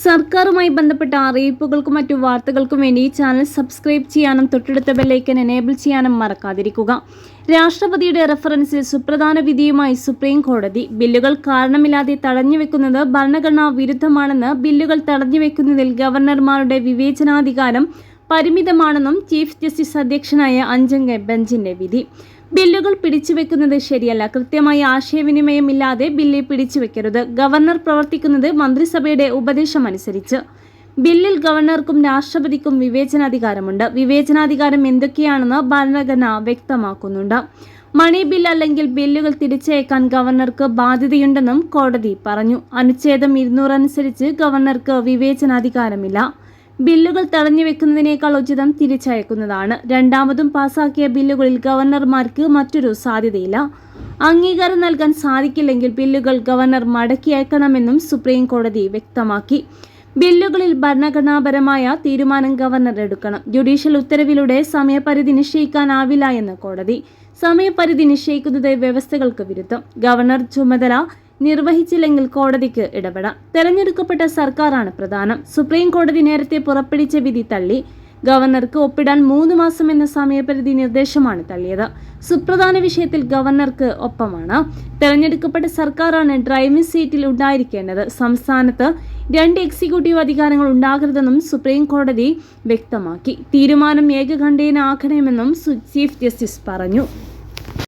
സർക്കാരുമായി ബന്ധപ്പെട്ട അറിയിപ്പുകൾക്കും മറ്റു വാർത്തകൾക്കും വേണ്ടി ഈ ചാനൽ സബ്സ്ക്രൈബ് ചെയ്യാനും തൊട്ടടുത്ത ബെല്ലൈക്കൻ എനേബിൾ ചെയ്യാനും മറക്കാതിരിക്കുക. രാഷ്ട്രപതിയുടെ റഫറൻസിൽ സുപ്രധാന വിധിയുമായി സുപ്രീം കോടതി. ബില്ലുകൾ കാരണമില്ലാതെ തടഞ്ഞുവെക്കുന്നത് ഭരണഘടനാ വിരുദ്ധമാണെന്ന് ബില്ലുകൾ തടഞ്ഞുവെക്കുന്നതിൽ ഗവർണർമാരുടെ വിവേചനാധികാരം പരിമിതമാണെന്നും ചീഫ് ജസ്റ്റിസ് അധ്യക്ഷനായ 5-അംഗ ബെഞ്ചിന്റെ വിധി. ബില്ലുകൾ പിടിച്ചുവെക്കുന്നത് ശരിയല്ല. കൃത്യമായ ആശയവിനിമയം ഇല്ലാതെ ബില്ല് പിടിച്ചുവെക്കരുത്. ഗവർണർ പ്രവർത്തിക്കുന്നത് മന്ത്രിസഭയുടെ ഉപദേശമനുസരിച്ച്. ബില്ലിൽ ഗവർണർക്കും രാഷ്ട്രപതിക്കും വിവേചനാധികാരമുണ്ട്. വിവേചനാധികാരം എന്തൊക്കെയാണെന്ന് ഭരണഘടന വ്യക്തമാക്കുന്നുണ്ട്. മണി ബിൽ അല്ലെങ്കിൽ ബില്ലുകൾ തിരിച്ചയക്കാൻ ഗവർണർക്ക് ബാധ്യതയുണ്ടെന്നും കോടതി പറഞ്ഞു. അനുച്ഛേദം 200 അനുസരിച്ച് ഗവർണർക്ക് വിവേചനാധികാരമില്ല. ബില്ലുകൾ തടഞ്ഞുവെക്കുന്നതിനേക്കാൾ ഉചിതം തിരിച്ചയക്കുന്നതാണ്. രണ്ടാമതും പാസാക്കിയ ബില്ലുകളിൽ ഗവർണർമാർക്ക് മറ്റൊരു സാധ്യതയില്ല. അംഗീകാരം നൽകാൻ സാധിക്കില്ലെങ്കിൽ ബില്ലുകൾ ഗവർണർ മടക്കി അയക്കണമെന്നും സുപ്രീം കോടതി വ്യക്തമാക്കി. ബില്ലുകളിൽ ഭരണഘടനാപരമായ തീരുമാനം ഗവർണർ എടുക്കണം. ജുഡീഷ്യൽ ഉത്തരവിലൂടെ സമയപരിധി നിശ്ചയിക്കാനാവില്ല എന്ന് കോടതി. സമയപരിധി നിശ്ചയിക്കുന്നത് വ്യവസ്ഥകൾക്ക് വിരുദ്ധം. ഗവർണർ ചുമതല നിർവഹിച്ചില്ലെങ്കിൽ കോടതിക്ക് ഇടപെടാം. തെരഞ്ഞെടുക്കപ്പെട്ട സർക്കാരാണ് പ്രധാനം. സുപ്രീം കോടതി നേരത്തെ പുറപ്പെടുവിച്ച വിധി തള്ളി. ഗവർണർക്ക് ഒപ്പിടാൻ 3 മാസം എന്ന സമയപരിധി നിർദ്ദേശമാണ് തള്ളിയത്. സുപ്രധാന വിഷയത്തിൽ ഗവർണർക്ക് ഒപ്പമാണ്. തെരഞ്ഞെടുക്കപ്പെട്ട സർക്കാരാണ് ഡ്രൈവിംഗ് സീറ്റിൽ ഉണ്ടായിരിക്കേണ്ടത്. സംസ്ഥാനത്ത് 2 എക്സിക്യൂട്ടീവ് അധികാരങ്ങൾ ഉണ്ടാകരുതെന്നും സുപ്രീം കോടതി വ്യക്തമാക്കി. തീരുമാനം ഏകകണ്ഠേന ആക്കണമെന്നും ചീഫ് ജസ്റ്റിസ് പറഞ്ഞു.